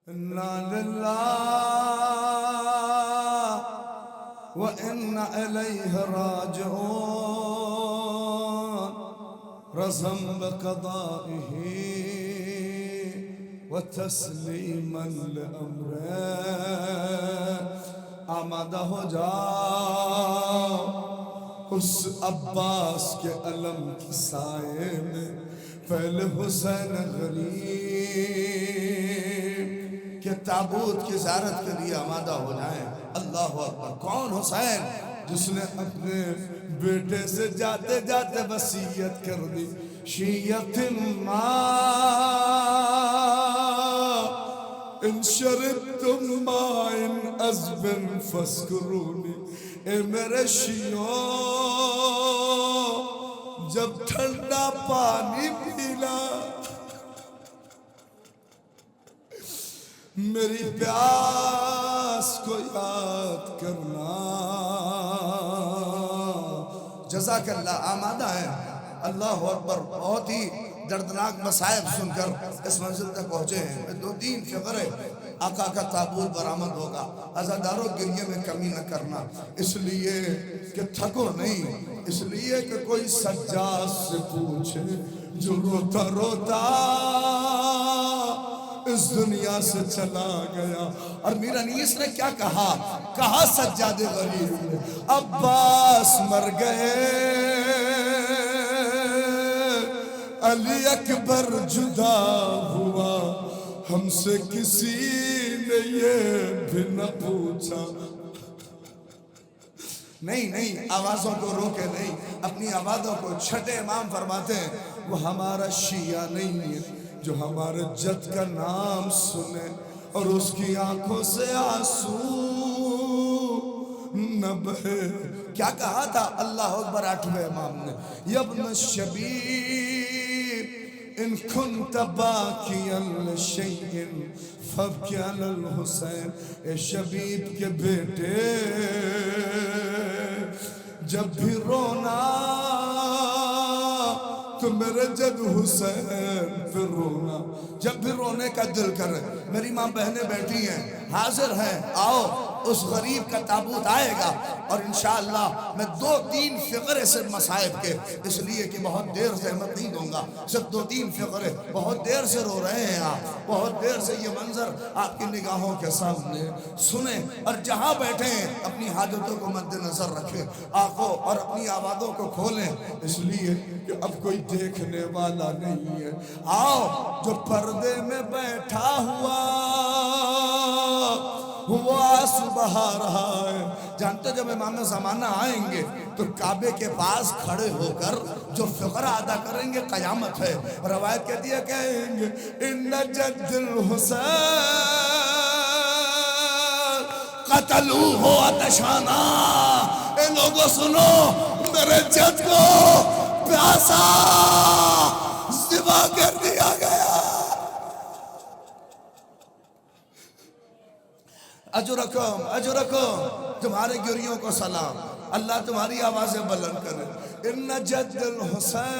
انا للہ وانا الیہ راجعون رضا بقضائہ وتسلیما لامرہ۔ آمادہ ہو جاؤ اس عباس کے علم کی سائے میں، پہلے حسین غریب کہ تابوت کی زیارت کے لیے آمادہ ہو جائیں۔ اللہ اکبر۔ کون حسین؟ جس نے اپنے بیٹے سے جاتے جاتے وصیت کر دی، شیعت ما ان شربتم مائن عذب فاذکرونی۔ اے میرے شیعوں، جب ٹھنڈا پانی پینا میری پیاس کو یاد کرنا۔ جزاک اللہ۔ آمادہ ہے؟ اللہ اکبر۔ بہت ہی دردناک مصائب سن کر اس منزل تک پہنچے ہیں۔ دو تین فقرے آقا کا تابوت برآمد ہوگا۔ عزاداروں گریے میں کمی نہ کرنا، اس لیے کہ تھکو نہیں، اس لیے کہ کوئی سجاد سے پوچھے جو روتا روتا اس دنیا سے چلا گیا۔ اور میر انیس نے کیا کہا؟ کہا سجاد غریب نے، عباس مر گئے، علی اکبر جدا ہوا، ہم سے کسی نے یہ بھی نہ پوچھا۔ نہیں، آوازوں کو روکے نہیں، اپنی آوازوں کو چھٹے امام فرماتے ہیں، وہ ہمارا شیعہ نہیں ہے جو ہمارے جد کا نام سنے اور اس کی آنکھوں سے آنسو نہ بہے۔ کیا کہا تھا؟ اللہ اکبر۔ آٹھویں امام نے، یبن الشبیب ان کنت باکیا لشیء فابکی علی الحسین۔ اے شبیب کے بیٹے، جب بھی رونا تو میرے جد حسین پھر رونا۔ جب بھی رونے کا دل کرے، میری ماں بہنیں بیٹھی ہیں، حاضر ہیں، آؤ اس غریب کا تابوت آئے گا اور انشاءاللہ میں دو تین فقرے سے مصائب کے، اس لیے کہ بہت دیر سے احمد نہیں دوں گا، صرف دو تین فقرے۔ بہت دیر سے رو رہے ہیں آپ، بہت دیر سے یہ منظر آپ کی نگاہوں کے سامنے سنیں، اور جہاں بیٹھے ہیں اپنی حاجتوں کو مد نظر رکھیں، آنکھوں اور اپنی آوازوں کو کھولیں، اس لیے کہ اب کوئی دیکھنے والا نہیں ہے۔ آؤ جو پردے میں بیٹھا ہوا وہ آنسو بہا رہا ہے۔ جانتے جب امام زمانہ آئیں گے تو کعبے کے پاس کھڑے ہو کر جو فقرہ ادا کریں گے قیامت ہے۔ روایت کہتی ہے، کہیں گے ان جد الحسین قتلوہ عطشانا۔ اے لوگوں سنو، میرے جد کو پیاسا ذبح کر دیا گیا۔ اجرکم اجرکم، تمہارے گریوں کو سلام، اللہ تمہاری آوازیں بلند کرے۔ ان جد الحسین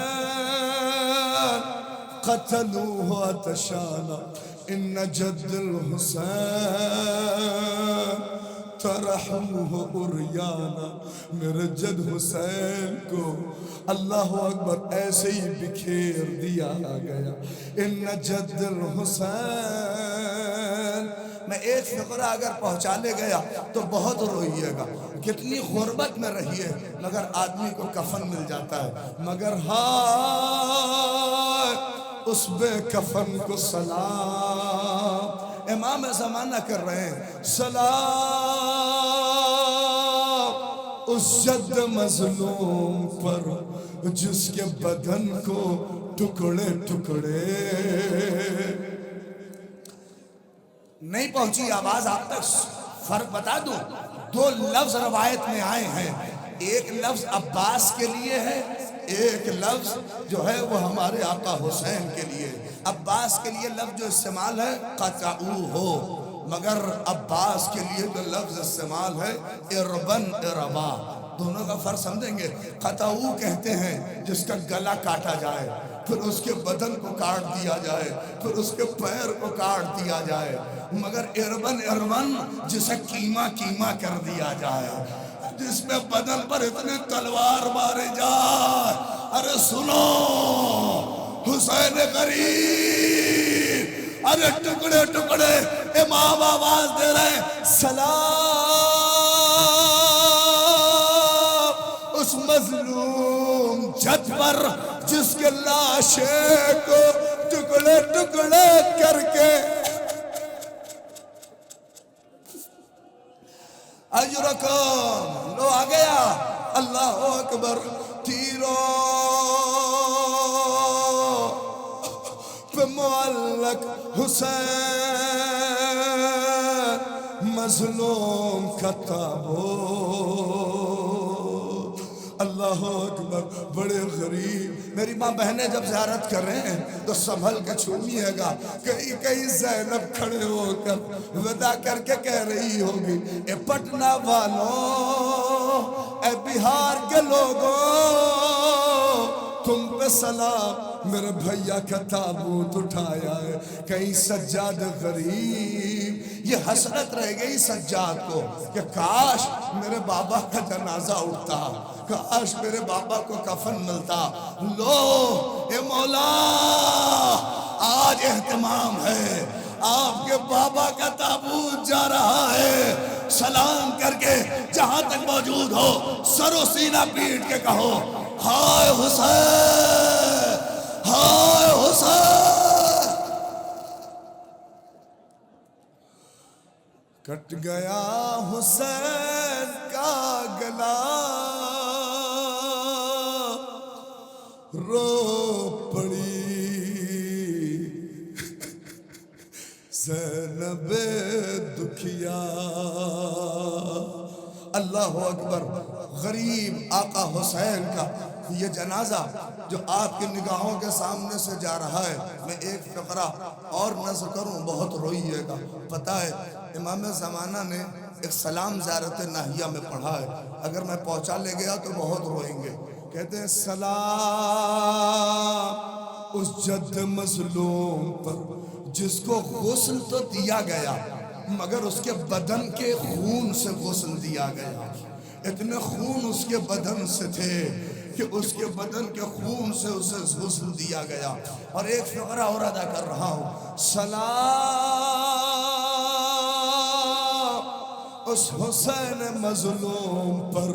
قتلوہ عطشانا، ان جد الحسین طرحوہ عریانا۔ میرے جد حسین کو اللہ اکبر ایسے ہی بکھیر دیا گیا۔ ان جد الحسین، میں ایک فقرہ اگر پہنچا لے گیا تو بہت روئیے گا، کتنی غربت میں رہیے مگر آدمی کو کفن مل جاتا ہے، مگر ہائے اس بے کفن کو سلام۔ امام زمانہ کر رہے ہیں، سلام اس جد مظلوم پر جس کے بدن کو ٹکڑے ٹکڑے۔ نہیں پہنچی آواز آپ تک؟ فرق بتا دوں، دو لفظ روایت میں آئے ہیں، ایک لفظ عباس کے لیے ہے، ایک لفظ جو ہے وہ ہمارے آقا حسین کے لیے۔ عباس کے لیے لفظ جو استعمال ہے قطعوہ، مگر عباس کے لیے جو لفظ استعمال ہے اربن اربا۔ دونوں کا فرق سمجھیں گے۔ قطعوہ کہتے ہیں جس کا گلا کاٹا جائے، پھر اس کے بدن کو کاٹ دیا جائے، پھر اس کے پیر کو کاٹ دیا جائے، مگر اربن اربن جسے کیما کیما کر دیا جائے، جس میں بدن پر اتنے تلوار مارے جائے۔ ارے سنو حسین غریب، ارے ٹکڑے ٹکڑے امام آواز دے رہے ہیں، سلام اس مظلوم جد پر جس کے لاشے کو ٹکڑے ٹکڑے کر کے اجرکم لو آ گیا۔ اللہ اکبر۔ تیروں پہ معلق حسین مظلوم کا تابوت۔ اللہ اکبر۔ بڑے غریب میری ماں بہنیں جب زیارت کر رہے ہیں تو سنبھل کے چھومیے گا، کئی کئی زینب کھڑے ہو کر ودا کر کے کہہ رہی ہوگی، اے پٹنہ والوں، اے بہار کے لوگوں، تم پہ سلام، میرے بھیا کا تابوت اٹھایا ہے۔ کہیں سجاد غریب یہ حسرت رہ گئی سجاد کو کہ کاش میرے بابا کا جنازہ اٹھتا، کاش میرے بابا کو کفن ملتا۔ لو اے مولا آج اہتمام ہے، آپ کے بابا کا تابوت جا رہا ہے، سلام کر کے جہاں تک موجود ہو سر و سینہ پیٹ کے کہو، ہائے حسین، ہائے حسین۔ کٹ گیا حسین کا گلا، رو پڑی زینب دکھیا۔ اللہ اکبر۔ غریب آقا حسین کا یہ جنازہ جو آپ کی نگاہوں کے سامنے سے جا رہا ہے، میں ایک فقرہ اور نظر کروں، بہت روئیے گا۔ پتہ ہے امام زمانہ نے ایک سلام زیارت ناہیہ میں پڑھا ہے، اگر میں پہنچا لے گیا تو بہت روئیں گے۔ کہتے ہیں سلام اس جد مظلوم پر جس کو غسل تو دیا گیا مگر اس کے بدن کے خون سے غسل دیا گیا۔ اتنے خون اس کے بدن سے تھے کہ اس کے بدن کے خون سے اسے غسل دیا گیا۔ اور ایک فقرہ اور ادا کر رہا ہوں، سلام اس حسین مظلوم پر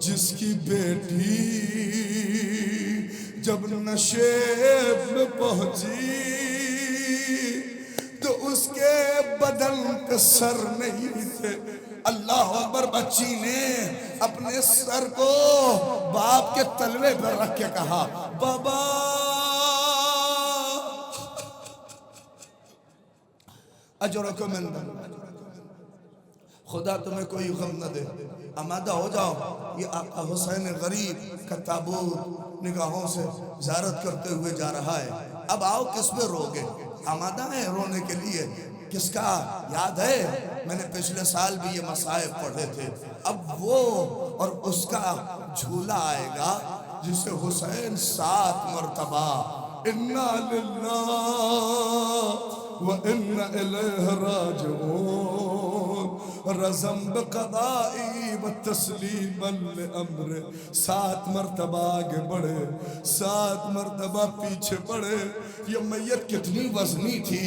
جس کی بیٹی جب نشیب میں پہنچی تو اس کے بدن پہ سر نہیں تھے۔ اللہ اکبر۔ بچی نے اپنے سر کو باپ کے تلوے پر رکھ کے کہا، بابا اجرکم عند اللہ، خدا تمہیں کوئی غم نہ دے، آمادہ ہو جاؤ۔ یہ آقا حسین غریب کا تابوت نگاہوں سے زیارت کرتے ہوئے جا رہا ہے۔ اب آؤ کس پہ روگے؟ آمادہ ہیں رونے کے لیے؟ کس کا یاد ہے؟ میں نے پچھلے سال بھی یہ مصائب پڑھے تھے۔ اب وہ اور اس کا جھولا آئے گا جسے حسین 7 مرتبہ اِنَّا لِلَّهِ وَإِنَّا إِلَيْهِ رَاجِعُونَ رَزَمْ بِقَضَائِي وَتَسْلِيمًا لِأَمْرِ۔ 7 مرتبہ آگے بڑھے، 7 مرتبہ پیچھے بڑھے۔ یہ میت کتنی وزنی تھی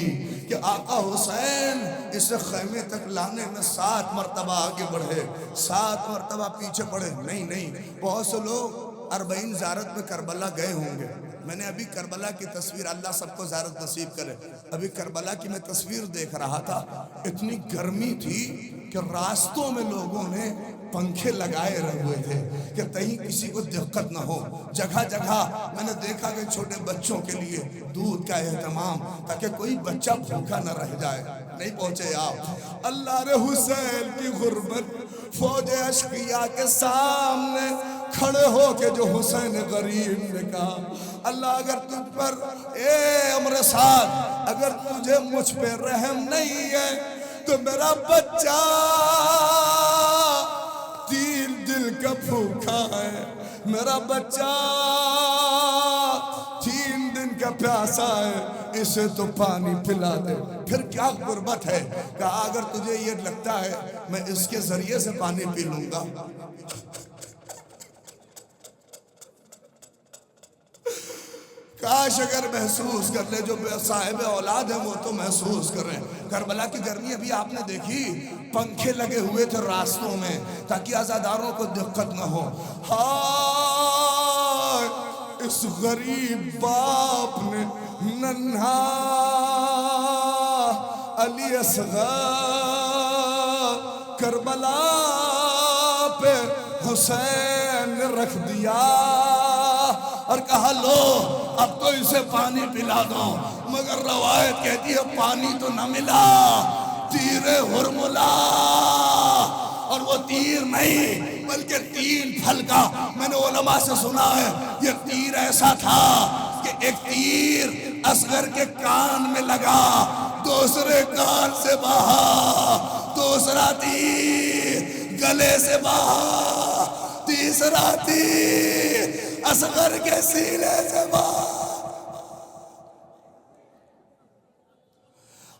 کہ آقا حسین اسے خیمے تک لانے میں 7 مرتبہ آگے بڑھے، 7 مرتبہ پیچھے بڑھے۔ نہیں، بہت سے لوگ 40 زیارت میں کربلا گئے ہوں گے۔ میں نے ابھی کربلا کی تصویر، اللہ سب کو زیارت نصیب کرے، ابھی کربلا کی میں تصویر دیکھ رہا تھا۔ اتنی گرمی تھی کہ راستوں میں لوگوں نے پنکھے لگائے رہے ہوئے تھے کہ کہیں کسی کو دقت نہ ہو۔ جگہ جگہ میں نے دیکھا کہ چھوٹے بچوں کے لیے دودھ کا اہتمام تاکہ کوئی بچہ بھوکا نہ رہ جائے۔ نہیں پہنچے آپ؟ اللہ رے حسین کی غربت فوج اشقیاء کے سامنے کھڑے ہو کے جو حسین غریب نے کہا، اللہ اگر تجھ پر اے عمر سعد اگر تجھے مجھ پہ رحم نہیں ہے تو میرا بچہ 3 دل کا بھوکا ہے، میرا بچہ 3 کا پیاسا ہے اسے تو پانی پلا دے. پھر کیا غربت ہے. کہا اگر تجھے یہ لگتا ہے میں اس کے ذریعے سے پانی پی لوں گا, کاش اگر محسوس کر لے. جو صاحب اولاد ہیں وہ تو محسوس کر رہے ہیں. کربلا کی گرمی ابھی آپ نے دیکھی, پنکھے لگے ہوئے تھے راستوں میں تاکہ عزاداروں کو دقت نہ ہو. ہائے اس غریب باپ نے ننھا علی اصغر کربلا پہ حسین نے رکھ دیا اور کہا لو اب تو اسے پانی پلا دو. مگر روایت کہتی ہے پانی تو نہ ملا, تیر ہرملا. اور وہ تیر نہیں بلکہ 3 پھل کا. میں نے علماء سے سنا ہے یہ تیر ایسا تھا کہ ایک تیر اصغر کے کان میں لگا, دوسرے کان سے بہا, دوسرا تیر گلے سے بہا, تیسرا تیر اصغر کے سینے سے بہا.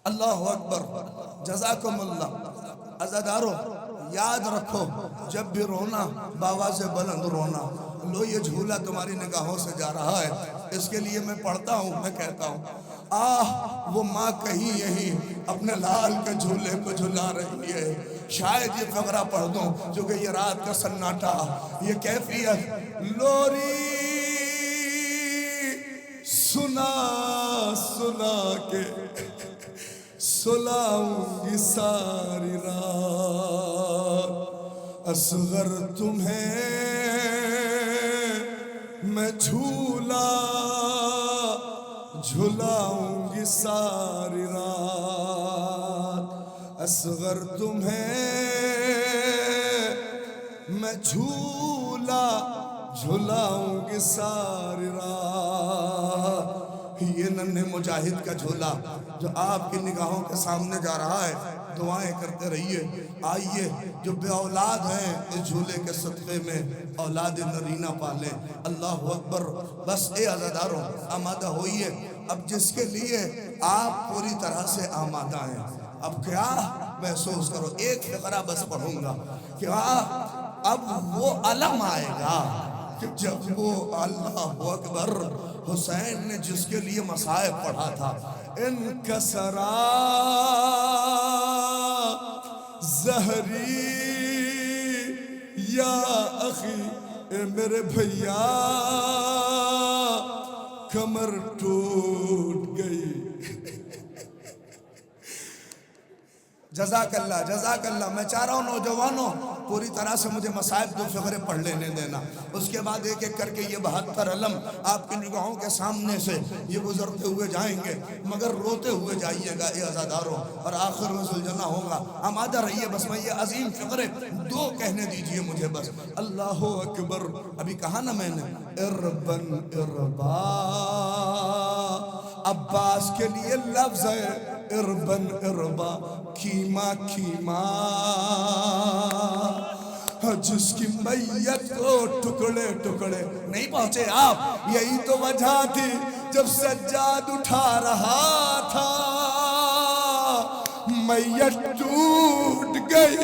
اللہ اکبر. جزاکم اللہ. عزادارو یاد رکھو جب بھی رونا باواز بلند رونا. لو یہ جھولا تمہاری نگاہوں سے جا رہا ہے, اس کے لیے میں پڑھتا ہوں, میں کہتا ہوں آہ وہ ماں کہیں یہی اپنے لال کے جھولے کو جھلا رہی ہے. شاید یہ فقرہ پڑھ دوں جو کہ یہ رات کا سناٹا, یہ کیفیت. لوری سنا سنا کے سلاؤں گی ساری رات, اصغر تمہیں میں جھولا جھلاؤں گی ساری رات, اصغر تمہیں میں جھولا جھلاؤں گی ساری رات. یہ ننھے مجاہد کا جھولا جو آپ کی نگاہوں کے سامنے جا رہا ہے, دعائیں کرتے رہیے. آئیے جو بے اولاد ہیں اس جھولے کے صدقے میں اولاد نرینہ پالیں. اللہ اکبر. بس اے عزاداروں آمادہ ہوئیے. اب جس کے لیے آپ پوری طرح سے آمادہ ہیں, اب کیا محسوس کرو. ایک فقرہ بس پڑھوں گا. کیا اب وہ علم آئے گا کہ جب وہ اللہ اکبر حسین نے جس کے لیے مصائب پڑھا تھا, انکسرا زہری یا اخی, اے میرے بھیا کمر ٹوٹ گئی. جزاک اللہ جزاک اللہ. میں چاہ رہا ہوں نوجوانوں پوری طرح سے مجھے مصائب 2 فقرے پڑھ لینے دینا, اس کے بعد ایک ایک کر کے یہ 72 علم آپ کی نگاہوں کے سامنے سے یہ گزرتے ہوئے جائیں گے, مگر روتے ہوئے جائیے گا اے عزاداروں, اور آخر میں سلجھنا ہوگا. آمادہ رہیے. بس میں یہ عظیم فقرے 2 کہنے دیجئے مجھے بس. اللہ اکبر. ابھی کہا نا میں نے اربن اربا, عباس کے لیے لفظ ہے اربن اربا, کیما کیما, جس کی میت کو ٹکڑے ٹکڑے نہیں پہنچے آپ. یہی تو وجہ تھی جب سجاد اٹھا رہا تھا میت ٹوٹ گئی.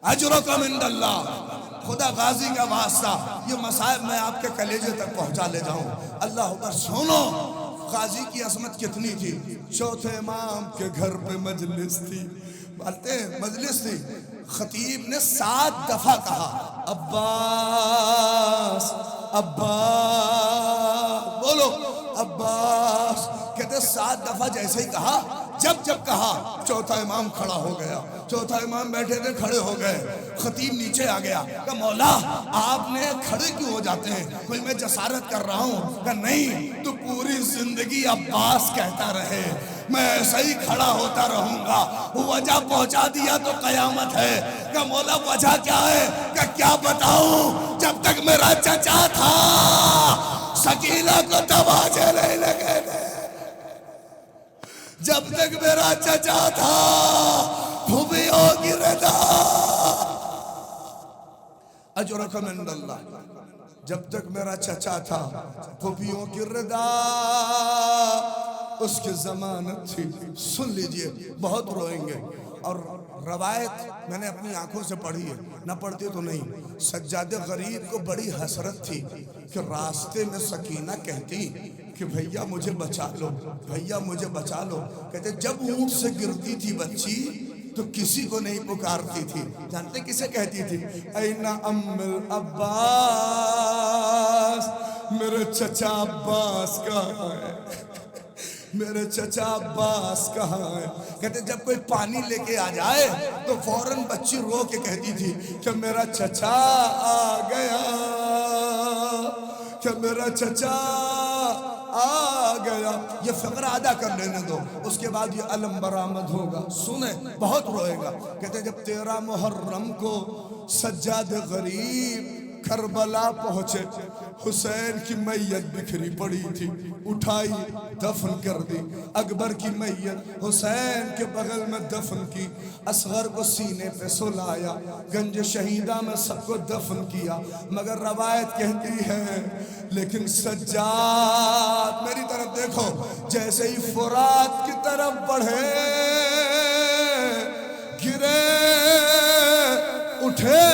اجرکم عند اللہ. خدا غازی کا واسطہ یہ مصائب میں آپ کے کلیجے تک پہنچا لے جاؤں. اللہ اکبر. سنو غازی کی عظمت کتنی تھی. چوتھے امام کے گھر پہ مجلس تھی, مجلس تھی. خطیب نے 7 دفعہ کہا عباس عباس, بولو عباس. کہتے 7 دفعہ جیسے ہی کہا, جب کہا چوتھا امام کھڑا ہو گیا. چوتھا امام بیٹھے تھے کھڑے ہو گئے. خطیب نیچے آ گیا. کہا مولا آپ نے کھڑے کیوں ہو جاتے ہیں, کوئی میں جسارت کر رہا ہوں. کہا نہیں, تو پوری زندگی عباس کہتا رہے, میں ایسا ہی کھڑا ہوتا رہوں گا. وجہ پہنچا دیا تو قیامت ہے. کہا مولا وجہ کیا ہے. کہا کیا بتاؤں, جب تک میرا چچا تھا سکینہ کو تماچے نہیں لگے تھے, جب تک میرا چچا تھا پھوپھیوں کی رضا. اجرکم عند اللہ. جب تک میرا چچا تھا پھوپھیوں کی رضا اس کی ضمانت تھی. سن لیجئے بہت روئیں گے. اور روایت میں نے اپنی آنکھوں سے پڑھی ہے, نہ پڑھتی تو نہیں. سجاد غریب کو بڑی حسرت تھی کہ راستے میں سکینہ کہتی کہ بھیا مجھے بچا لو, بھیا مجھے بچا لو. کہتے جب اونٹ سے گرتی تھی بچی تو کسی کو نہیں پکارتی تھی. جانتے کسے کہتی تھی؟ اینا ام العباس, میرے چچا عباس کہاں ہے, میرے چچا عباس کہاں ہے. کہتے جب کوئی پانی لے کے آ جائے تو فوراً بچی رو کے کہتی تھی کہ میرا چچا آ گیا, کہ میرا چچا آ گیا. یہ فقرہ ادا کر لینے دو, اس کے بعد یہ علم برآمد ہوگا. سنیں بہت روئے گا. کہتے جب 13 محرم کو سجاد غریب کربلا پہنچے, حسین کی میت بکھری پڑی تھی, اٹھائی دفن کر دی. اکبر کی میت حسین کے بغل میں دفن کی, اصغر کو سینے پہ سلایا, گنج شہیدہ میں سب کو دفن کیا. مگر روایت کہتی ہے لیکن سجاد, میری طرف دیکھو, جیسے ہی فرات کی طرف بڑھے, گرے اٹھے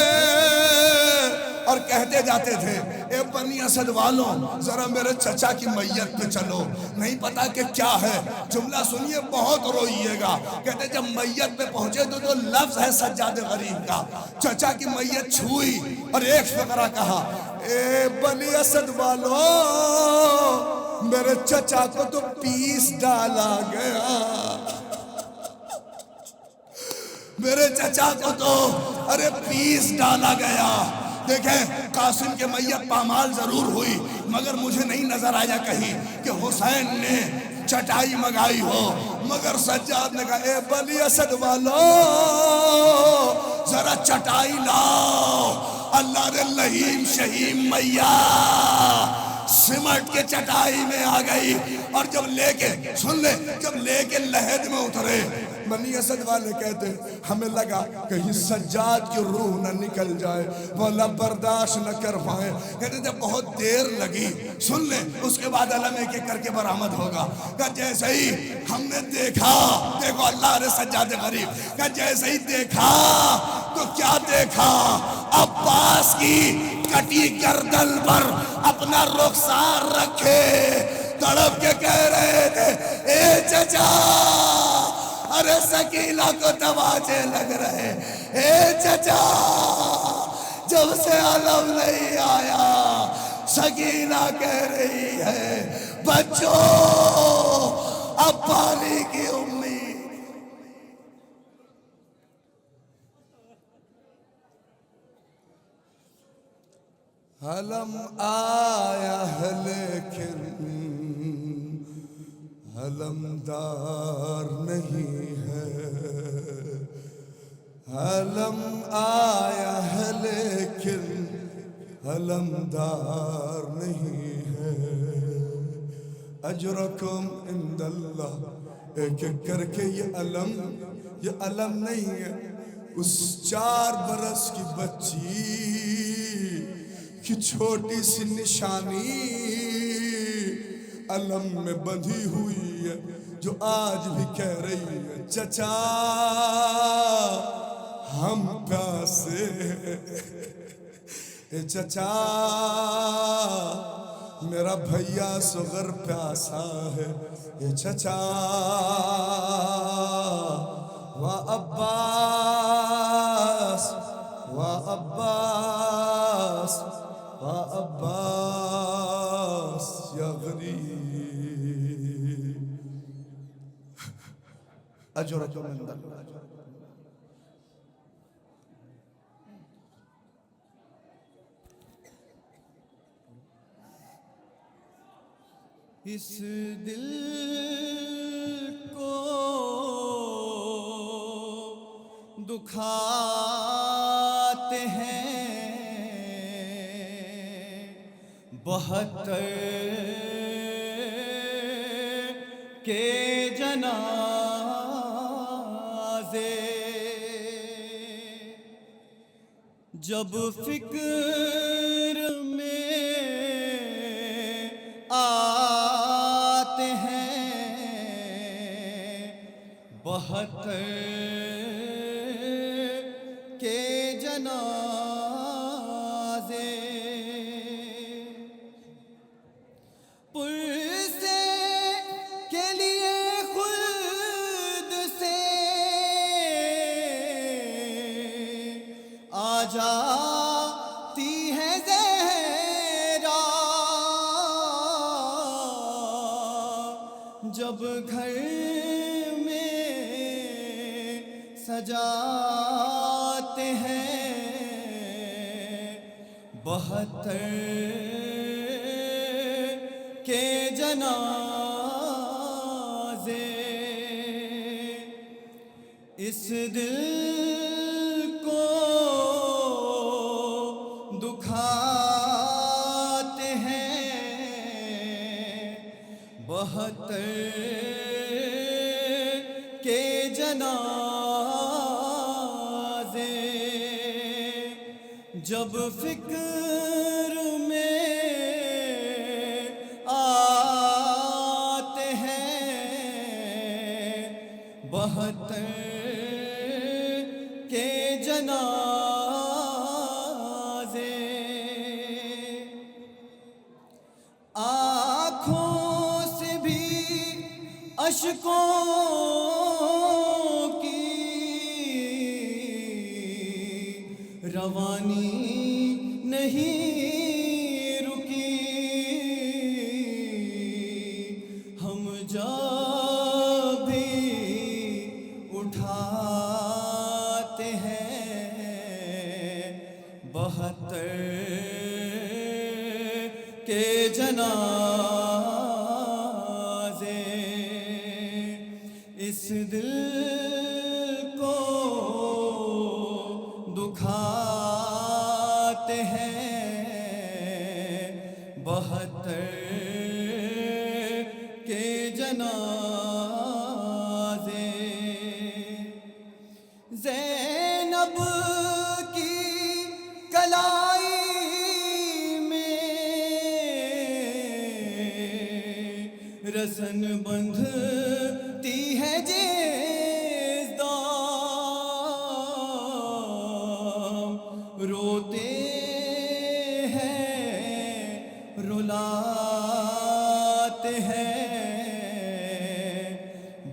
اور کہتے جاتے تھے اے بنی اسد والوں ذرا میرے چچا کی میت پہ چلو, نہیں پتا کہ کیا ہے. جملہ سنیے بہت روئیے گا. کہتے جب میت پہ پہنچے تو جو لفظ ہے سجاد غریب کا, چچا کی میت چھوئی اور ایک فقرہ کہا اے بنی اسد والوں میرے چچا کو تو پیس ڈالا گیا, میرے چچا کو تو ارے پیس ڈالا گیا. دیکھیں قاسم کے میت پامال ضرور ہوئی مگر مجھے نہیں نظر آیا کہیں کہ حسین نے چٹائی منگائی ہو. مگر سجاد نے کہا اے بنی اسد والو ذرا چٹائی لاؤ. اللہ نے لہیم شہیم میاں سمٹ کے چٹائی میں آ گئی. اور جب لے کے سن لے, جب لے کے لحد میں اترے, بنی اسد والے کہتے ہمیں لگا کہیں سجاد کی روح نہ نکل جائے, مولا برداشت نہ کر پائے. کہتے جب بہت دیر لگی, سن لیں اس کے بعد علم ایک ایک کر کے برآمد ہوگا. کہ جیسے ہی ہم نے دیکھا, دیکھو اللہ نے سجاد غریب, کہ جیسے ہی دیکھا تو کیا دیکھا, عباس کی کٹی گردن پر اپنا رخسار رکھے تڑپ کے کہہ رہے تھے اے چچا, ارے سکینہ کو تماچے لگ رہے, اے چچا جب سے علم نہیں آیا. سکینہ کہہ رہی ہے بچوں اب پانی کی امید. علم آیا ہے لیکن علمدار نہیں ہے, علم آیا ہے لیکن علمدار نہیں ہے. اجرکم عند اللہ, ایک ایک کر کے یہ علم نہیں ہے. اس 4 برس کی بچی کی چھوٹی سی نشانی علم میں بندھی ہوئی ہے, جو آج بھی کہہ رہی ہے چچا ہم پیاسے, اے چچا میرا بھیا صغر پیاسا ہے, اے چچا وا عباس وا عباس وا عباس یا غریب. اجرکم عند اللہ. اس دل کو دکھاتے ہیں 72 کے جنازے, جب فکر میں 72 کے جنازے پرسے کے لیے خود سے آ جاتی ہے زہرا جب گھر میں سجاتے ہیں 72 کے جنازے اس دل کو دکھاتے ہیں 72 کے جنازے جب فکر میں آتے ہیں 72 کے جنازے آنکھوں سے بھی اشکوں کی روانی نہیں رکی ہم جب بھی اٹھاتے ہیں 72 کے جنازے اس دل کو دکھاتے ہیں 72 کے جنازے زینب کی کلائی میں رسن بندھتی ہے جیزدام روتے ہیں رلاتے ہیں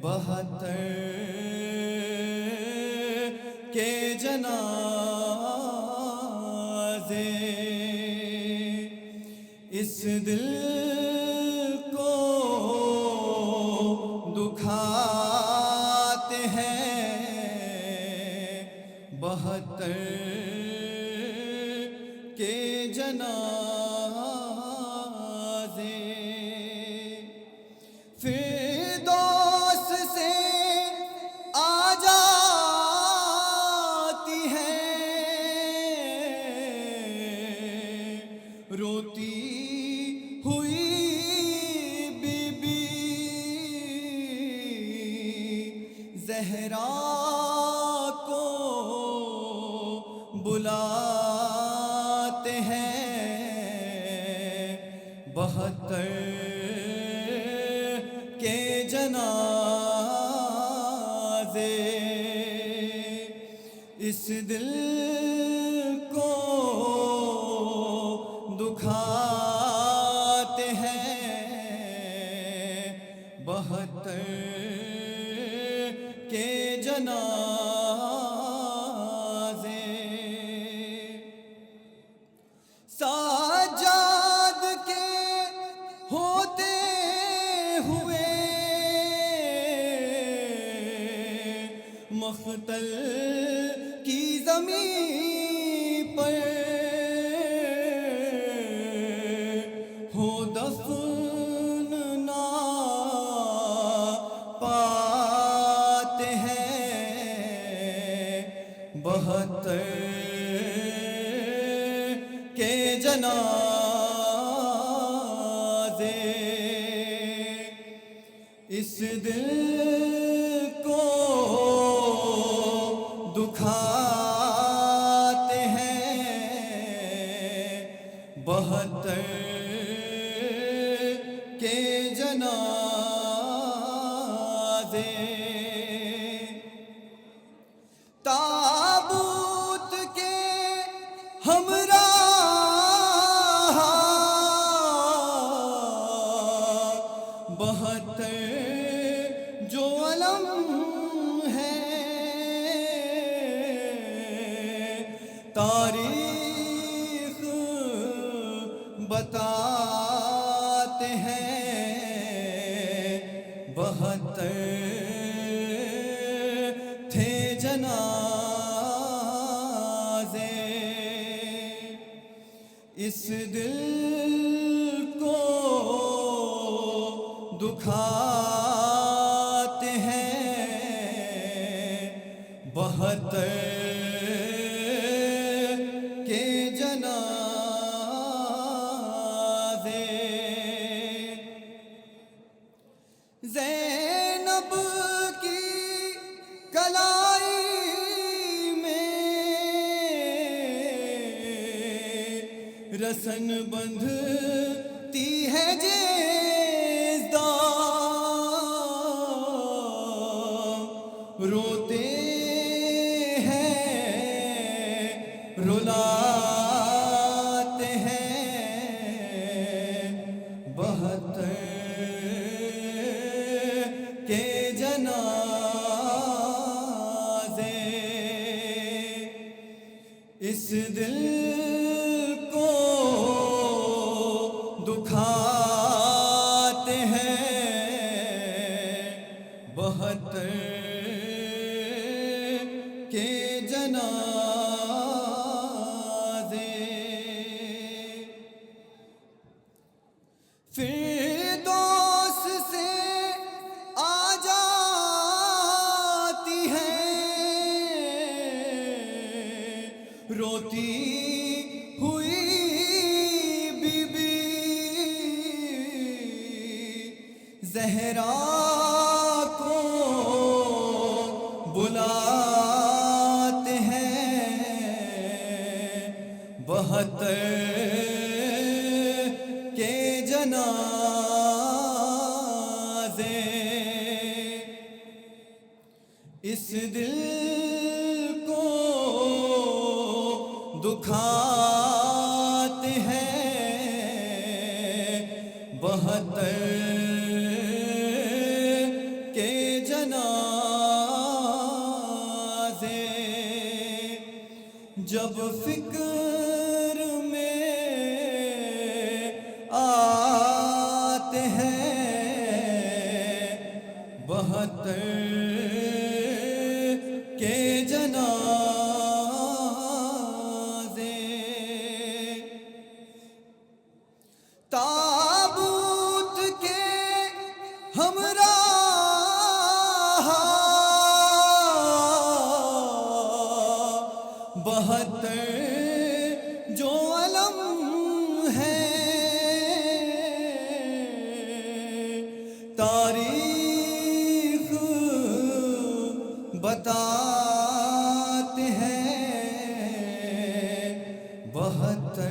72 کے جنازے اس دل کو دکھاتے ہیں 72 کے جنازے فردوس سے آ جاتی ہے روتی ہوئی بی بی زہرا کو بلاتے ہیں 72 کے جنازے اس دل کو دکھاتے ہیں 72 کے جنازے سجاد کے ہوتے ہوئے مقتل کی زمین پر ہو دفن نہ پاتے ہیں 72 کے جنازے اس دل کو دکھاتے ہیں 72 کے جنازے علم ہے، تاریخ بتاتے ہیں 72 تھے جنازے، اس دل کو دکھاتے ہیں 72 کے جنازے۔ زینب کی کلائی میں رسن بندھتی ہے جیزداں، روتے ہیں رلاتے ہیں 72 کے جنازے، اس دل کو دکھاتے ہیں 72 کے جنازے۔ فردوس سے آ جاتی ہے روتی ہوئی بی بی، زہرا کو بلاتے ہیں 72 کے جنازے، اس دل کو دکھاتے ہیں 72 کے جنازے۔ جب فکر میں آتے ہیں 72 کے جنازے، تابوت کے ہمراہ 72 جو علم ہے، تاریخ بتاتے ہیں 72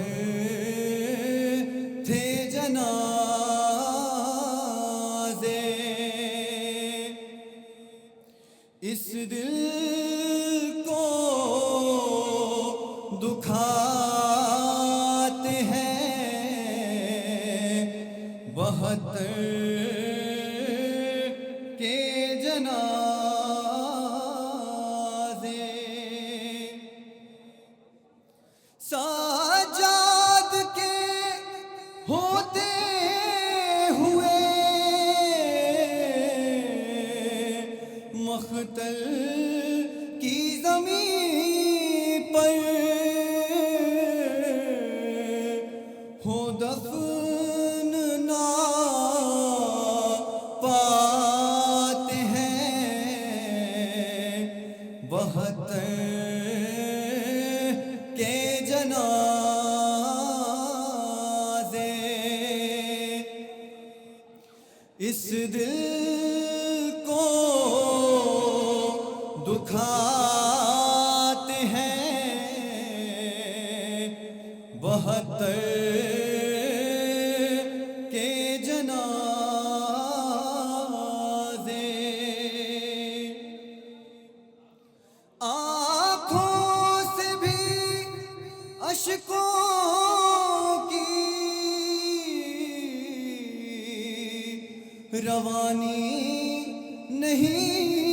تھے جنازے، اس دل کو دکھاتے ہیں 72 کے جنازے۔ سجاد کے ہوتے ہوئے مقتل کی زمین پر ہو دفن نہ پاتے ہیں 72 کے جنازے، اس دل کو دکھاتے ہیں 72 کے جنازے۔ آنکھوں سے بھی اشکوں کی روانی نہیں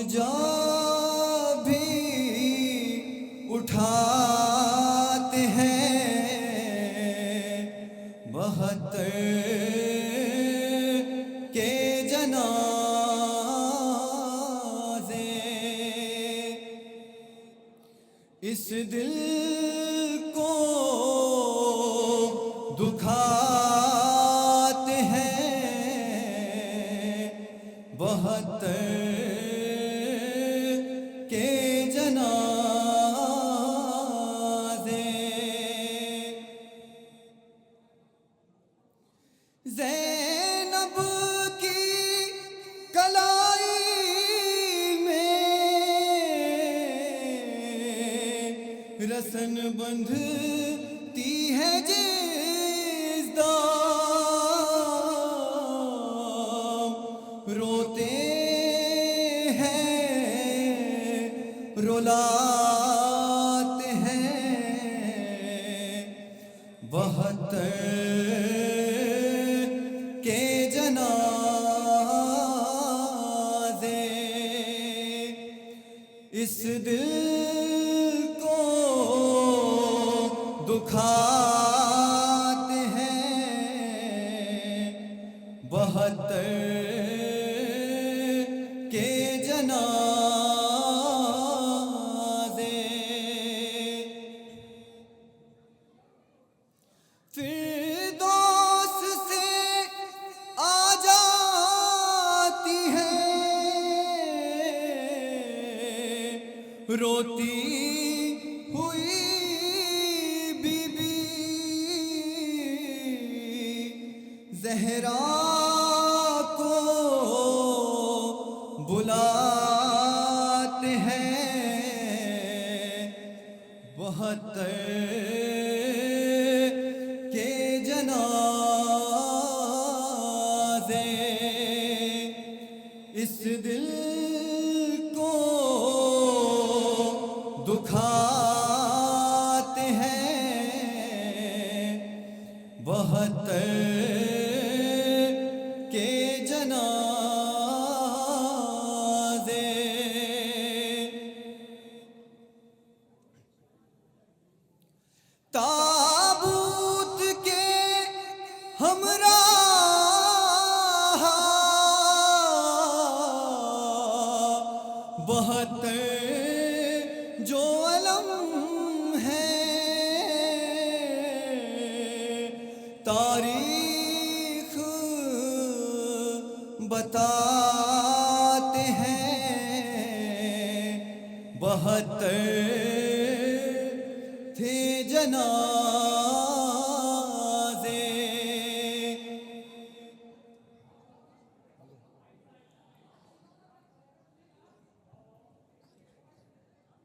جا بھی اٹھاتے ہیں 72 کے جنازے اس دل کو دکھاتے ہیں 72 کے جنازے زینب کی کلائی میں رسن بندھتی ہے جس دام روتے ہیں رلاتے ہیں 72 کے جنازے اس دل کو دکھاتے ہیں 72 کے جنازے فردوس سے آ جاتی ہے روتی ہوئی بی بی زہرا کو بلاتے ہیں 72 کے جنازے اس دل کو دکھاتے ہیں 72 کے جنازے تابوت کے ہمراہ 72 جو علم ہے تاریخ بتاتے ہیں 72 تھے جنازے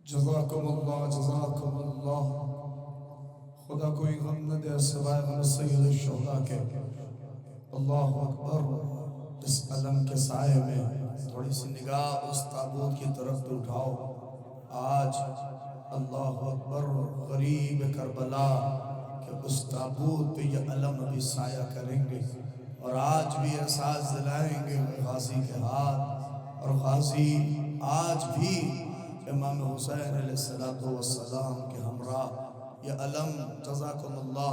جزاکم اللہ خدا کوئی غم نہ دے سوائے غم سید الشہداء کے اللہ اکبر اس علم کے سائے میں تھوڑی سی نگاہ اس تابوت کی طرف پہ اٹھاؤ آج اللہ اکبر غریب کربلا کہ اس تابوت پہ یہ علم ابھی سایہ کریں گے اور آج بھی احساس دلائیں گے غازی کے ہاتھ اور غازی آج بھی امام حسین علیہ السلام کے ہمراہ یہ علم جزاکم اللہ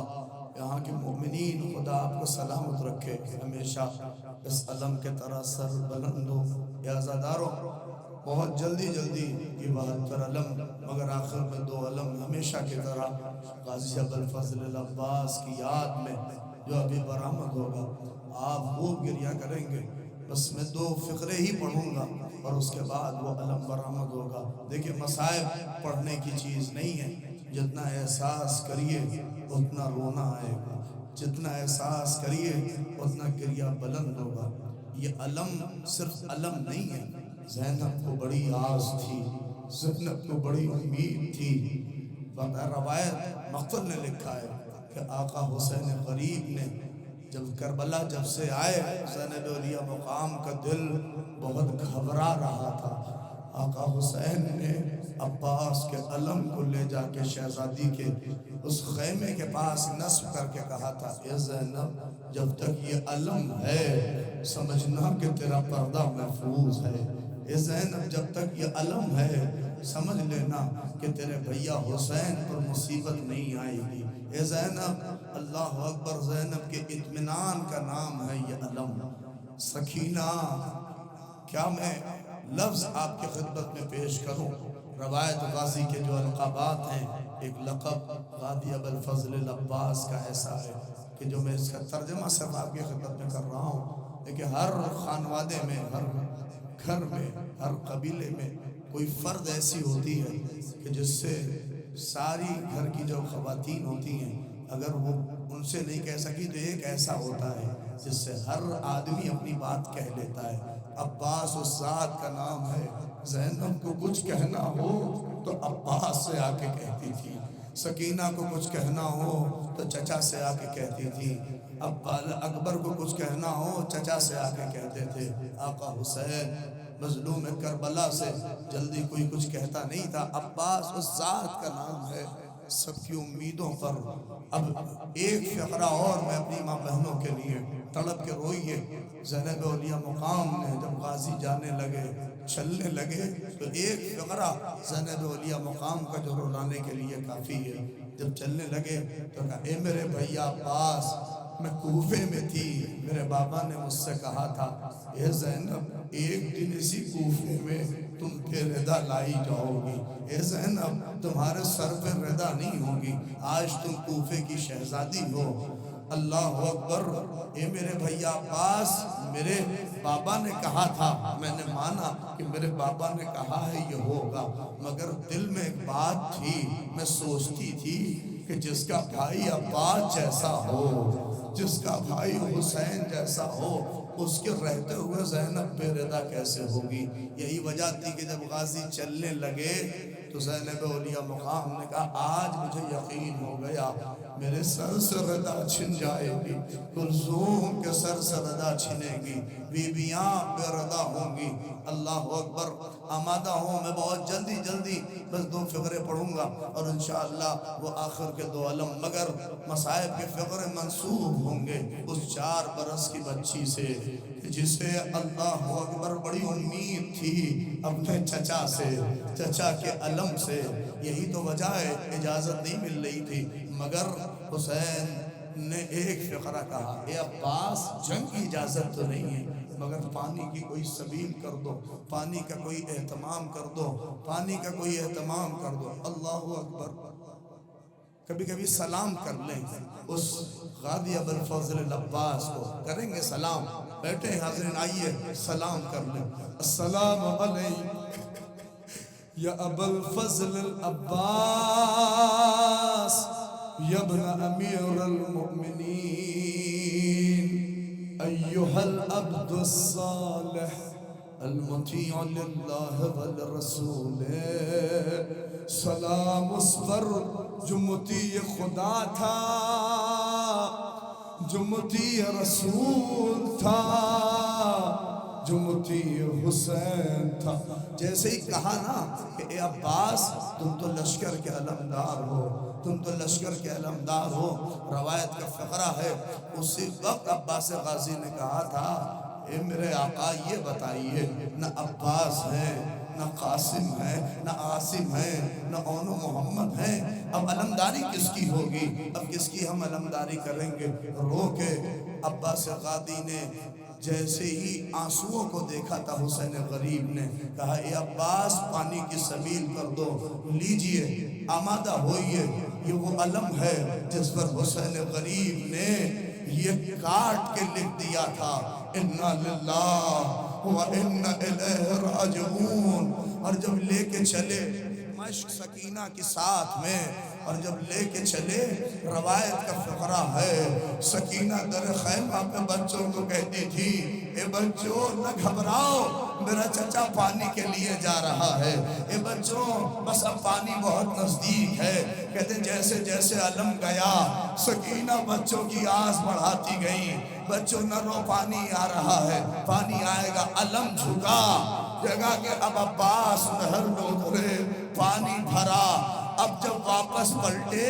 یہاں کے مومنین خدا آپ کو سلامت رکھے ہمیشہ اس علم کے طرح سر بلند ہو یا عزاداروں بہت جلدی یہ 72 علم مگر آخر میں 2 علم ہمیشہ کی طرح غازی ابوالفضل العباس کی یاد میں جو ابھی برآمد ہوگا آپ خوب گریہ کریں گے بس میں 2 فقرے ہی پڑھوں گا اور اس کے بعد وہ علم برآمد ہوگا دیکھیں مصائب پڑھنے کی چیز نہیں ہے جتنا احساس کریے اتنا رونا آئے گا جتنا احساس کریے اتنا گریہ بلند ہوگا یہ علم صرف علم نہیں ہے زینب کو بڑی آس تھی زینب کو بڑی امید تھی روایت مقتل نے لکھا ہے کہ آقا حسین غریب نے جب کربلا جب سے آئے زینب علیہ مقام کا دل بہت گھبرا رہا تھا آقا حسین نے عباس کے علم کو لے جا کے شہزادی کے اس خیمے کے پاس نصب کر کے کہا تھا اے زینب جب تک یہ علم ہے سمجھنا کہ تیرا پردہ محفوظ ہے اے زینب جب تک یہ علم ہے سمجھ لینا کہ تیرے بھیا حسین پر مصیبت نہیں آئے گی۔ اے زینب، اللہ اکبر، زینب کے اطمینان کا نام ہے یہ علم، سکینہ۔ کیا میں لفظ آپ کی خدمت میں پیش کروں؟ روایت غازی کے جو القابات ہیں، ایک لقب غازی ابو الفضل العباس کا ایسا ہے کہ جو میں اس کا ترجمہ صرف آپ کی خدمت میں کر رہا ہوں، لیکن ہر خانوادے میں، ہر گھر میں، ہر قبیلے میں کوئی فرد ایسی ہوتی ہے کہ جس سے ساری گھر کی جو خواتین ہوتی ہیں اگر وہ ان سے نہیں کہہ سکی تو ایک ایسا ہوتا ہے جس سے ہر آدمی اپنی بات کہہ لیتا ہے۔ عباس اس ذات کا نام ہے۔ زینب کو کچھ کہنا ہو تو عباس سے آ کے کہتی تھی، سکینہ کو کچھ کہنا ہو تو چچا سے آ کے کہتی تھی، اکبر کو کچھ کہنا ہو چچا سے آ کے کہتے تھے۔ آقا حسین مظلوم کربلا سے جلدی کوئی کچھ کہتا نہیں تھا۔ عباس اس ذات کا نام ہے۔ سب کی امیدوں پر اب ایک فقرہ اور میں اپنی ماں بہنوں کے لیے تڑپ کے روئیے۔ زینب اولیاء مقام نے جب غازی جانے لگے، چلنے لگے، تو ایک فقرہ زینب اولیاء مقام کا جو رولانے کے لیے کافی ہے۔ جب چلنے لگے تو کہا، اے میرے بھیا عباس، میں کوفے میں تھی، میرے بابا نے مجھ سے کہا تھا، اے زینب ایک دن اسی کوفے میں تم پہ رضا لائی جاؤ گی۔ اے زینب تمہارے سر پہ رضا نہیں ہوگی، آج تم کوفے کی شہزادی ہو۔ اللہ اکبر۔ اے میرے بھیا عباس، میرے بابا نے کہا تھا، میں نے مانا کہ میرے بابا نے کہا ہے یہ ہوگا، مگر دل میں ایک بات تھی، میں سوچتی تھی کہ جس کا بھائی عباس جیسا ہو، جس کا بھائی حسین جیسا ہو، اس کے رہتے ہوئے زینب بے رضا کیسے ہوگی۔ یہی وجہ تھی کہ جب غازی چلنے لگے تو زینب اولیاء مقام نے کہا، آج مجھے یقین ہو گیا میرے سر سے رضا چھن جائے گی، کلثوم کے سر سے رضا چھنے گی، بیویاں بے رضا ہوں گی۔ اللہ اکبر۔ آمادہ ہوں، میں بہت جلدی بس 2 فقرے پڑھوں گا اور انشاءاللہ وہ آخر کے 2 علم، مگر مصائب کے فقرے منسوب ہوں گے اس 4 برس کی بچی سے جسے اللہ اکبر بڑی امید تھی اپنے چچا سے، چچا کے علم سے۔ یہی تو وجہ ہے، اجازت نہیں مل رہی تھی، مگر حسین نے ایک فقرہ کہا، اے عباس جنگ کی اجازت تو نہیں ہے، مگر پانی کی کوئی سبیل کر دو، پانی کا کوئی اہتمام کر دو، پانی کا کوئی اہتمام کر دو۔ اللہ اکبر۔ کبھی کبھی سلام کر لیں اس غازی ابو الفضل العباس کو، کریں گے سلام، بیٹھے حاضرین، آئیے سلام کر لیں۔ السلام علیکم یا ابو الفضل العباس، یا ابن امیر المؤمنین، ایہا العبد الصالح المطیع للہ والرسول۔ سلام اس پر جو مطیع خدا تھا، جو مطیع رسول تھا، جو مطیع حسین تھا۔ جیسے ہی کہا نا کہ اے عباس تم تو لشکر کے علمدار ہو، تم تو لشکر کے علمدار ہو، روایت کا فقرہ ہے، اسی وقت عباس غازی نے کہا تھا، اے میرے آقا یہ بتائیے، نہ عباس ہے، نہ قاسم ہے، نہ عاصم ہے، نہ اون و محمد ہے، اب علمداری کس کی ہوگی؟ اب کس کی ہم علمداری کریں گے؟ رو کے عباس غازی نے جیسے ہی آنسوؤں کو دیکھا تھا حسین غریب نے کہا، اے عباس پانی کی سبیل کر دو، لیجئے، آمادہ ہوئیے۔ یہ وہ علم ہے جس پر حسین غریب نے یہ کاٹ کے لکھ دیا تھا، اِنَّا لِلَّهِ وَإِنَّا إِلَيْهِ رَاجِعُونَ۔ اور جب لے کے چلے مشق سکینہ کے ساتھ میں، اور جب لے کے چلے، روایت کا فقرہ ہے، سکینہ در خیمہ پہ بچوں کو کہتی تھی، اے بچوں نہ گھبراؤ، میرا چچا پانی کے لیے جا رہا ہے، اے بچوں بس اب پانی بہت نزدیک ہے۔ کہتے جیسے جیسے علم گیا، سکینہ بچوں کی آس بڑھاتی گئی، بچوں نہ رو پانی آ رہا ہے، پانی آئے گا۔ علم جھکا، جگہ کہ اب عباس نہر میں اترے، پانی بھرا۔ اب جب واپس پلٹے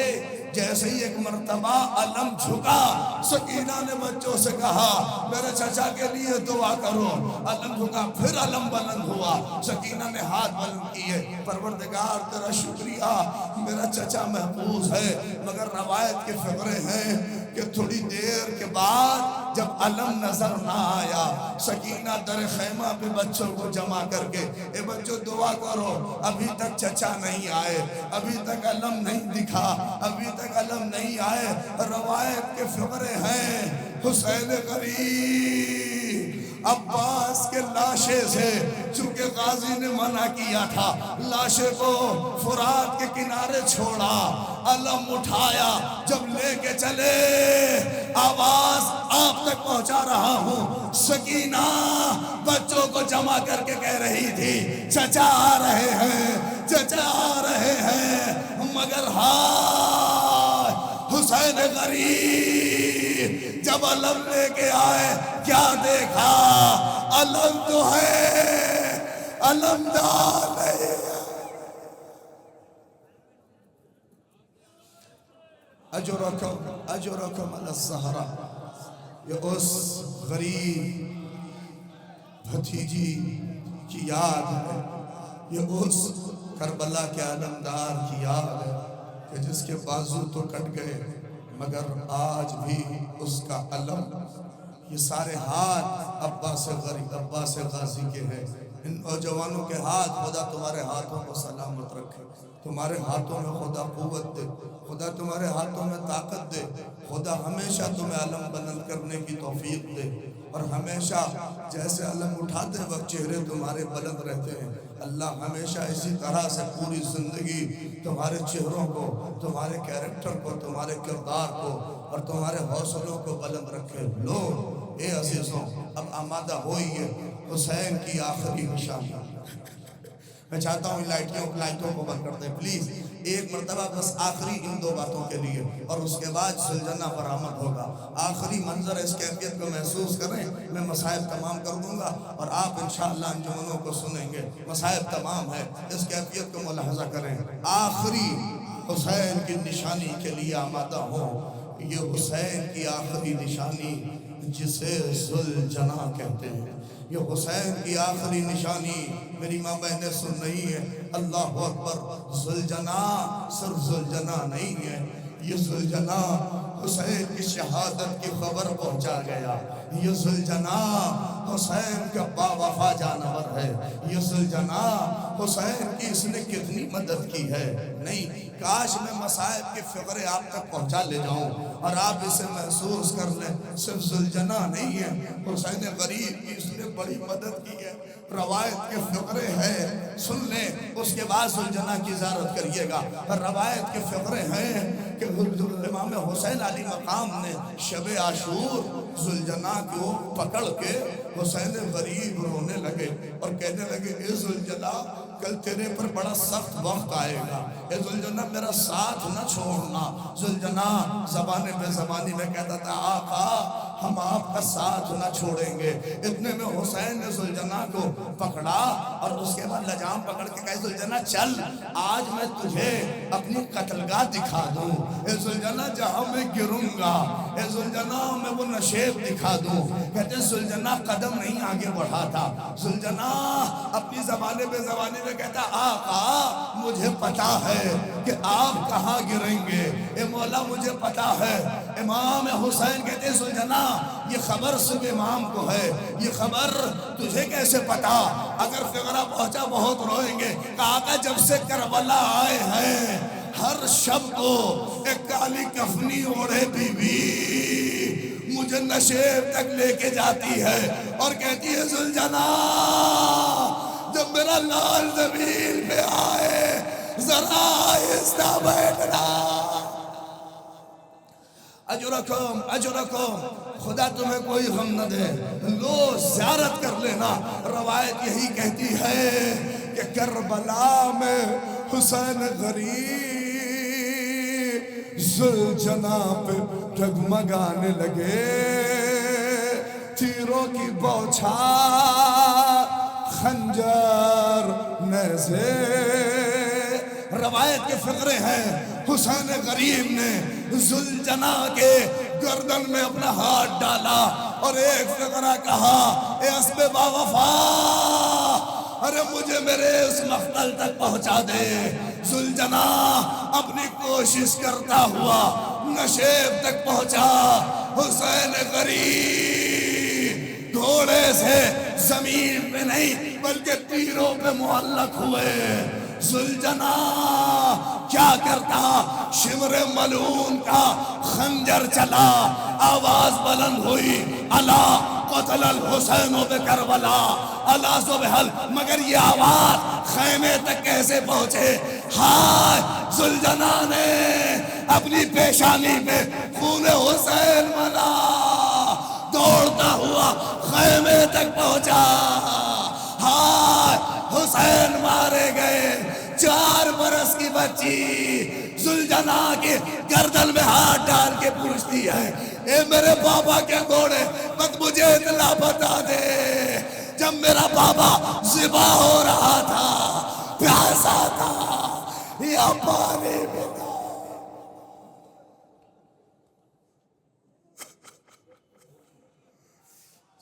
جیسے ہی ایک مرتبہ علم جھکا، سکینہ نے بچوں سے کہا میرے چچا کے لیے دعا کرو۔ علم جھکا، پھر علم بلند ہوا، سکینہ نے ہاتھ بلند کیے، پروردگار تیرا شکریہ، میرا چچا محفوظ ہے۔ مگر روایت کے فقرے ہیں کہ تھوڑی دیر کے بعد جب علم نظر نہ آیا، سکینہ در خیمہ پہ بچوں کو جمع کر کے، اے بچوں دعا کرو، ابھی تک چچا نہیں آئے، ابھی تک علم نہیں دکھا، ابھی تک علم نہیں آئے۔ روایت کے فقرے ہیں حسین غریب عباس کے لاشے سے، چونکہ غازی نے منع کیا تھا، لاشے کو فرات کے کنارے چھوڑا، علم اٹھایا، جب لے کے چلے آواز آپ تک پہنچا رہا ہوں، سکینہ بچوں کو جمع کر کے کہہ رہی تھی چچا آ رہے ہیں، چچا آ رہے ہیں، مگر ہائے حسین غریب جب علم لے کے آئے کیا دیکھا؟ علم تو ہے، علم دار نہیں ہے۔ اجرکم علی الزہرا، یہ اس غریب بھتیجی کی یاد ہے، یہ اس کربلا کے علمدار کی یاد ہے کہ جس کے بازو تو کٹ گئے مگر آج بھی اس کا علم، یہ سارے ہاتھ عباس غازی کے ہیں۔ ان نوجوانوں کے ہاتھ خدا تمہارے ہاتھوں کو سلامت رکھے، تمہارے ہاتھوں میں خدا قوت دے، خدا تمہارے ہاتھوں میں طاقت دے، خدا ہمیشہ تمہیں علم بلند کرنے کی توفیق دے، اور ہمیشہ جیسے علم اٹھاتے وقت چہرے تمہارے بلند رہتے ہیں، اللہ ہمیشہ اسی طرح سے پوری زندگی تمہارے چہروں کو، تمہارے کیریکٹر کو، تمہارے کردار کو اور تمہارے حوصلوں کو بلند رکھے۔ لو اے عزیزوں، اب آمادہ ہوئیے حسین کی آخری نشانی۔ میں چاہتا ہوں لائٹوں کو بند کر دیں پلیز، ایک مرتبہ بس آخری ان دو باتوں کے لیے، اور اس کے بعد سلجنہ پر آمد ہوگا۔ آخری منظر اس کیفیت کو محسوس کریں، میں مسائل تمام کر دوں گا اور آپ انشاءاللہ انجمنوں کو سنیں گے۔ مسائل تمام ہے، اس کیفیت کو ملاحظہ کریں۔ آخری حسین کی نشانی کے لیے آمادہ ہوں، یہ حسین کی آخری نشانی جسے ذوالجناح کہتے ہیں، یہ حسین کی آخری نشانی میری ماں بہنیں سن رہی ہیں، اللہ اکبر۔ ذوالجناح صرف ذوالجناح نہیں ہے، یہ ذوالجناح حسین کی شہادت کی خبر پہنچا گیا، یہ ذوالجناح حسین کا با وفا جانور ہے، یہ ذوالجناح حسین کی اس نے کتنی مدد کی ہے۔ نہیں، کاش میں مصائب کے فقرے آپ تک پہنچا لے جاؤں اور آپ اسے محسوس کر لیں، صرف ذوالجناح نہیں ہے، حسین غریب کی اس نے بڑی مدد کی ہے۔ روایت کے فقرے ہیں، سن لیں، اس کے بعد ذوالجناح کی زیارت کریے گا۔ روایت کے فقرے ہیں کہ امام حسین علی مقام نے شب عاشور ذوالجناح کو پکڑ کے حسین غریب رونے لگے اور کہنے لگے اے ذوالجناح کل تیرے پر بڑا سخت وقت آئے گا، اے ذوالجناح میرا ساتھ نہ چھوڑنا۔ ذوالجناح زبانے پہ زبانی میں کہتا تھا آقا ہم آپ کا ساتھ نہ چھوڑیں گے۔ اتنے میں حسین نے ذوالجناح کو پکڑا اور اس کے بعد لجام پکڑ کے کہا ذوالجناح چل آج میں تجھے اپنی قتلگاہ دکھا دوں، اے ذوالجناح جہاں میں گروں گا، اے ذوالجناح میں وہ نشیب دکھا دوں۔ کہتے ذوالجناح قدم نہیں آگے بڑھا تھا، ذوالجناح اپنی زبانے پہ زبانی میں کہتا آقا مجھے پتا ہے کہ آپ کہاں گریں گے، اے مولا مجھے پتا ہے۔ امام حسین کہتے ذوالجناح یہ خبر صرف امام کو ہے، یہ خبر تجھے کیسے پتا؟ اگر فقرہ پہنچا بہت روئیں گے۔ کہا کہ جب سے کربلا آئے ہیں ہر شب کو ایک کالی کفنی اوڑھے بی بی مجھے نشیب تک لے کے جاتی ہے اور کہتی ہے ذوالجناح جب میرا لال زمین پہ آئے ذرا آہستہ بیٹھنا۔ اجرکم خدا تمہیں کوئی غم نہ دے، لو زیارت کر لینا۔ روایت یہی کہتی ہے کہ کربلا میں حسین غریب ذوالجناح پہ ڈگمگانے لگے، تیروں کی بوچھار خنجر نیزے۔ روایت کے فقرے ہیں حسین غریب نے ذوالجنا کے گردن میں اپنا ہاتھ ڈالا اور ایک فقرہ کہا، اے اسب باوفا، ارے مجھے میرے اس مقتل تک پہنچا دے۔ ذوالجنا اپنی کوشش کرتا ہوا نشیب تک پہنچا۔ حسین غریب گھوڑے سے زمین پہ نہیں بلکہ تیروں پہ معلق ہوئے۔ ذوالجنا کیا کرتا؟ شمر ملعون کا خنجر چلا، آواز بلند ہوئی، الا قتل الحسین بکربلا، الا سبحل، مگر یہ آواز خیمے تک کیسے پہنچے؟ ہائے، ذوالجنا نے اپنی پیشانی پہ خون حسین ملا، دوڑتا ہوا خیمے تک پہنچا۔ ہائے، حسین مارے گئے۔ 4 برس کی بچی ذوالجنا کے گردن میں ہاتھ ڈال کے پوچھتی ہے، اے میرے بابا کے گھوڑے، بس مجھے اطلاع بتا دے، جب میرا بابا ذبح ہو رہا تھا، پیاسا تھا یا پانی میں تھا؟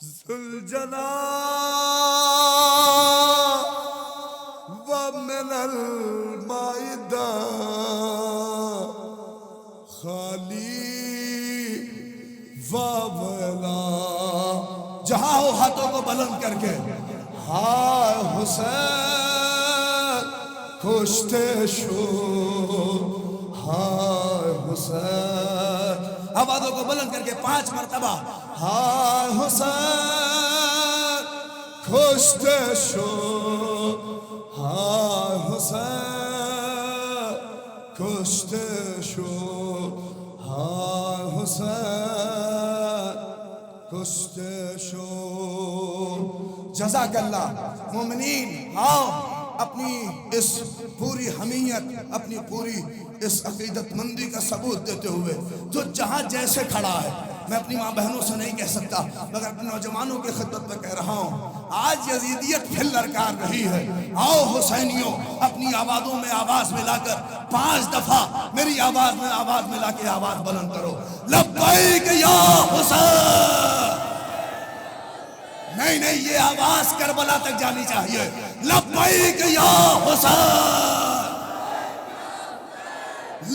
ذوالجنا ومن المائدہ خالی وولا، جہاں ہو ہاتھوں کو بلند کر کے، ہائے حسین کشتے شو، ہائے حسین، آوازوں کو بلند کر کے 5 مرتبہ، ہائے حسین کشتے شو، ہائے حسین کشتے شو، ہائے حسین کشتے شو۔ جزاک اللہ۔ مومنین، آؤ اپنی اس پوری حمیت، اپنی پوری اس عقیدت مندی کا ثبوت دیتے ہوئے جو جہاں جیسے کھڑا ہے، میں اپنی ماں بہنوں سے نہیں کہہ سکتا مگر اپنے نوجوانوں کی خدمت میں کہہ رہا ہوں، آج یزیدیت پھر للکار رہی ہے۔ آؤ حسینیوں، اپنی آوازوں میں آواز ملا کر 5 دفعہ میری آواز میں آواز ملا کے آواز بلند کرو، لبیک یا حسین۔ نہیں، یہ آواز کربلا تک جانی چاہیے، لبیک یا حسین،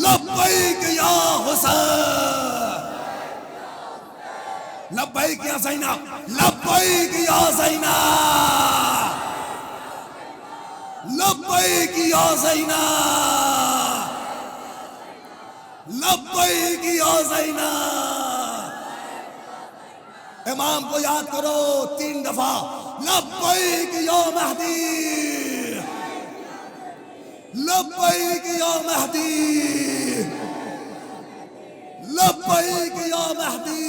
لبیک یا حسین، لبیک یا زینب، لبیک یا زینب، لبیک یا زینب، لبیک یا زینب۔ امام کو یاد کرو 3 دفعہ، لبیک یا مہدی، لبیک یا مہدی، لبیک یا مہدی۔